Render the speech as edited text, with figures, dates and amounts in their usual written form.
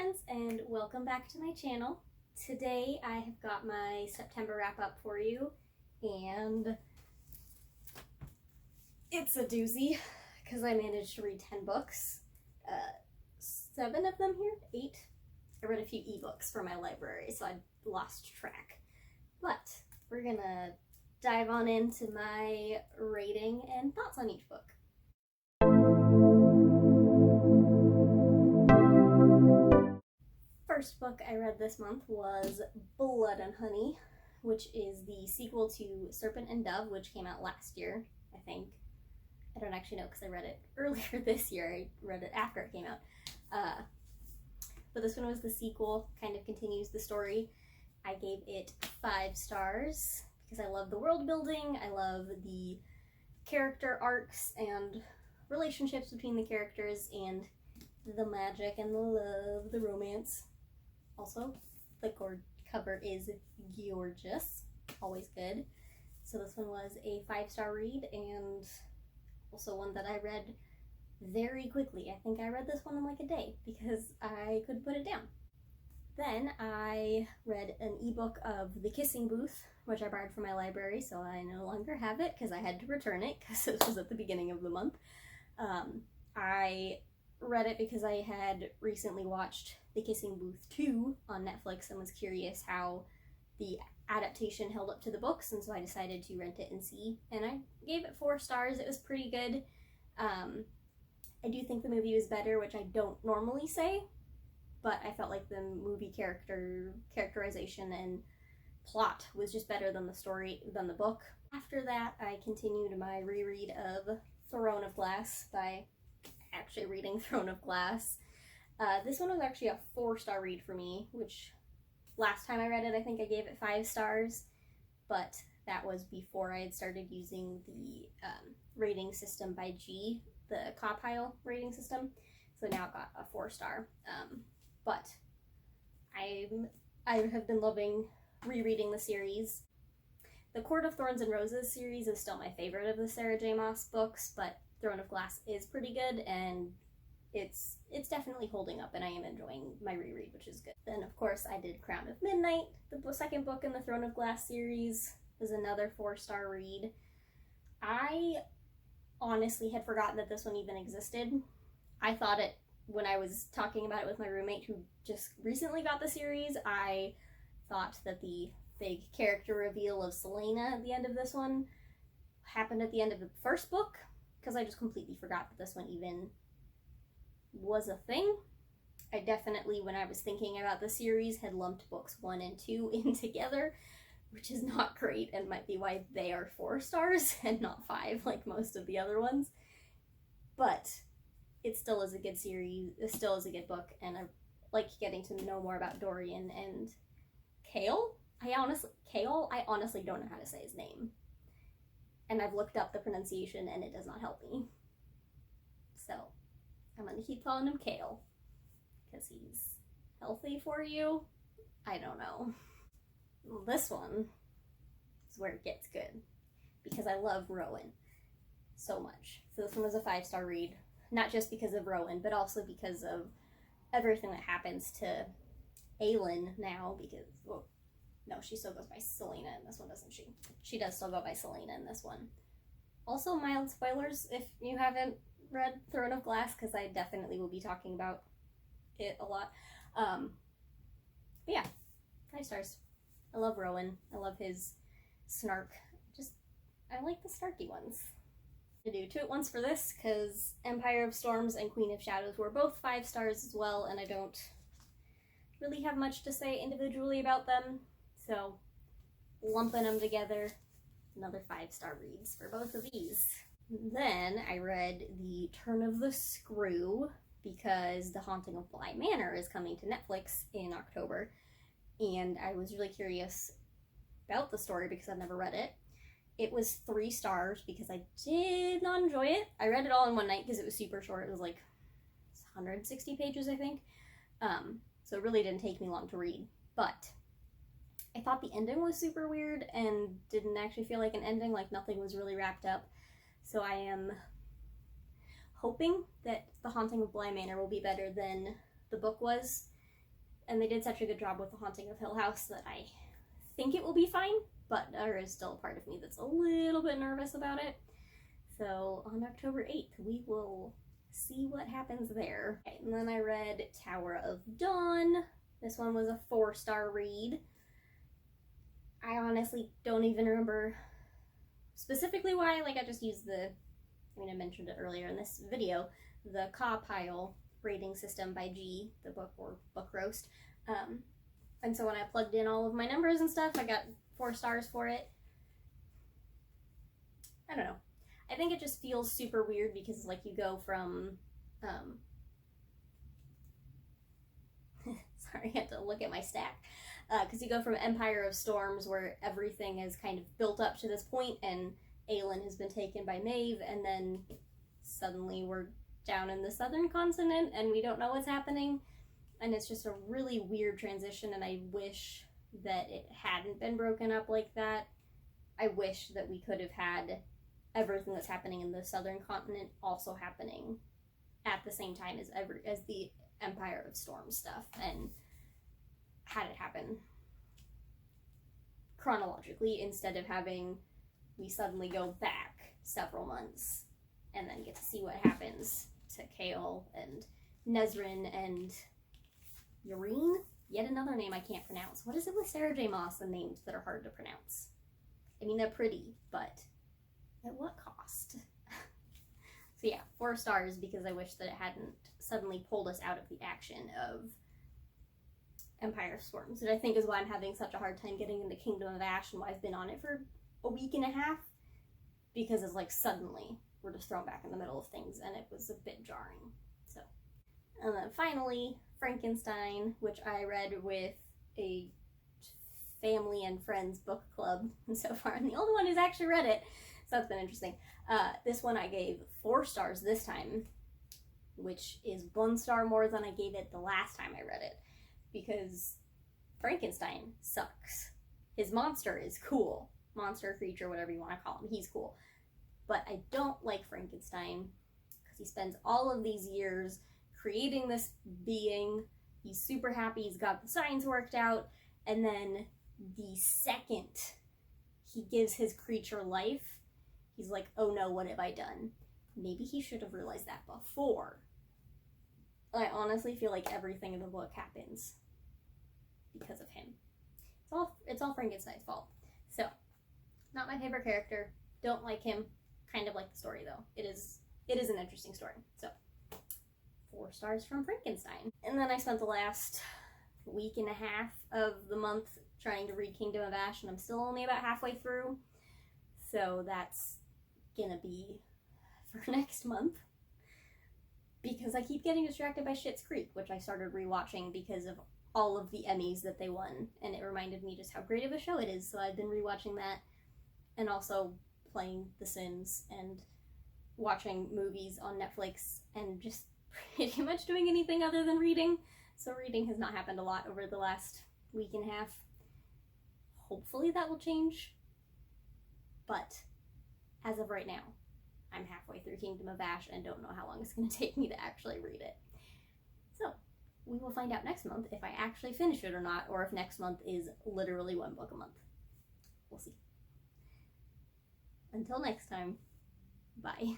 friends, and welcome back to my channel. Today I have got my September wrap up for you, and it's a doozy because I managed to read 10 books. 7 of them here? 8? I read a few ebooks for my library, so I lost track. But we're gonna dive on into my rating and thoughts on each book. First book I read this month was Blood and Honey, which is the sequel to Serpent and Dove, which came out last year, I think. I don't actually know because I read it earlier this year. I read it after it came out. But this one was the sequel, kind of continues the story. I gave it 5 stars because I love the world building, I love the character arcs and relationships between the characters, and the magic and the love, the romance. Also, the cover is gorgeous, always good. So this one was a 5-star read, and also one that I read very quickly. I think I read this one in like a day because I couldn't put it down. Then I read an ebook of The Kissing Booth, which I borrowed from my library, so I no longer have it because I had to return it because this was at the beginning of the month. I read it because I had recently watched The Kissing Booth 2 on Netflix and was curious how the adaptation held up to the books, and so I decided to rent it and see, and I gave it 4 stars. It was pretty good. I do think the movie was better, which I don't normally say, but I felt like the movie characterization and plot was just better than the book. After that, I continued my reread of Throne of Glass by actually reading Throne of Glass. This one was actually a 4-star read for me, which last time I read it, I think I gave it 5 stars, but that was before I had started using the rating system by G, the Compile rating system, so now it got a 4-star. But I have been loving rereading the series. The Court of Thorns and Roses series is still my favorite of the Sarah J. Maas books, but Throne of Glass is pretty good, and it's definitely holding up, and I am enjoying my reread, which is good. Then, of course, I did Crown of Midnight. The second book in the Throne of Glass series is another 4-star read. I honestly had forgotten that this one even existed. I thought it when I was talking about it with my roommate who just recently got the series. I thought that the big character reveal of Selena at the end of this one happened at the end of the first book, because I just completely forgot that this one even was a thing. I definitely, when I was thinking about the series, had lumped books 1 and 2 in together, which is not great and might be why they are 4 stars and not 5 like most of the other ones. But it still is a good series, it still is a good book, and I like getting to know more about Dorian and Chaol. I honestly don't know how to say his name. And I've looked up the pronunciation and it does not help me. So I'm gonna keep calling him Chaol because he's healthy for you. I don't know. This one is where it gets good because I love Rowan so much. So this one was a 5-star read, not just because of Rowan, but also because of everything that happens to Aelin now, because, well, no, she still goes by Selena in this one, doesn't she? She does still go by Selena in this one. Also, mild spoilers if you haven't read Throne of Glass, because I definitely will be talking about it a lot. But yeah, 5 stars. I love Rowan. I love his snark. I like the snarky ones. To do 2 at once for this, because Empire of Storms and Queen of Shadows were both 5 stars as well, and I don't really have much to say individually about them, so lumping them together, another 5-star reads for both of these. Then I read The Turn of the Screw because The Haunting of Bly Manor is coming to Netflix in October, and I was really curious about the story because I've never read it. It was 3 stars because I did not enjoy it. I read it all in one night because it was super short. It was like 160 pages, I think. So it really didn't take me long to read. But I thought the ending was super weird and didn't actually feel like an ending, like nothing was really wrapped up. So I am hoping that The Haunting of Bly Manor will be better than the book was, And they did such a good job with The Haunting of Hill House that I think it will be fine, but there is still a part of me that's a little bit nervous about it. So on October 8th, we will see what happens there. Okay, and then I read Tower of Dawn. This one was a 4-star read. I honestly don't even remember specifically why. Like, I just used I mentioned it earlier in this video, the Cawpile rating system by G, the book, or Book Roast. And so when I plugged in all of my numbers and stuff, I got 4 stars for it. I don't know. I think it just feels super weird because, like, you go from, sorry, I had to look at my stack. Because you go from Empire of Storms, where everything is kind of built up to this point, and Aelin has been taken by Maeve, and then suddenly we're down in the southern continent, and we don't know what's happening. And it's just a really weird transition, and I wish that it hadn't been broken up like that. I wish that we could have had everything that's happening in the southern continent also happening at the same time as the Empire of Storm stuff, and had it happen chronologically instead of having we suddenly go back several months and then get to see what happens to Chaol and Nesryn and Yrene. Yet another name I can't pronounce. What is it with Sarah J. Maas and names that are hard to pronounce? I mean, they're pretty, but at what cost? So yeah, 4 stars because I wish that it hadn't suddenly pulled us out of the action of Empire of Storms, which I think is why I'm having such a hard time getting into Kingdom of Ash and why I've been on it for a week and a half, because it's like suddenly we're just thrown back in the middle of things, and it was a bit jarring. So, and then finally, Frankenstein, which I read with a family and friends book club so far. I'm the only one who's actually read it, so that's been interesting. This one I gave 4 stars this time, which is 1 star more than I gave it the last time I read it, because Frankenstein sucks. His monster is cool. Monster, creature, whatever you want to call him, he's cool. But I don't like Frankenstein because he spends all of these years creating this being. He's super happy, he's got the science worked out, and then the second he gives his creature life, he's like, oh no, what have I done? Maybe he should have realized that before. I honestly feel like everything in the book happens because of him. It's all Frankenstein's fault. So, not my favorite character. Don't like him. Kind of like the story though. It is an interesting story. So, 4 stars from Frankenstein. And then I spent the last week and a half of the month trying to read Kingdom of Ash, and I'm still only about halfway through. So that's gonna be for next month, because I keep getting distracted by Schitt's Creek, which I started rewatching because of all of the Emmys that they won, and it reminded me just how great of a show it is. So I've been rewatching that, and also playing The Sims and watching movies on Netflix, and just pretty much doing anything other than reading. So reading has not happened a lot over the last week and a half. Hopefully that will change, but as of right now, I'm halfway through Kingdom of Ash and don't know how long it's going to take me to actually read it. So, we will find out next month if I actually finish it or not, or if next month is literally 1 book a month. We'll see. Until next time, bye.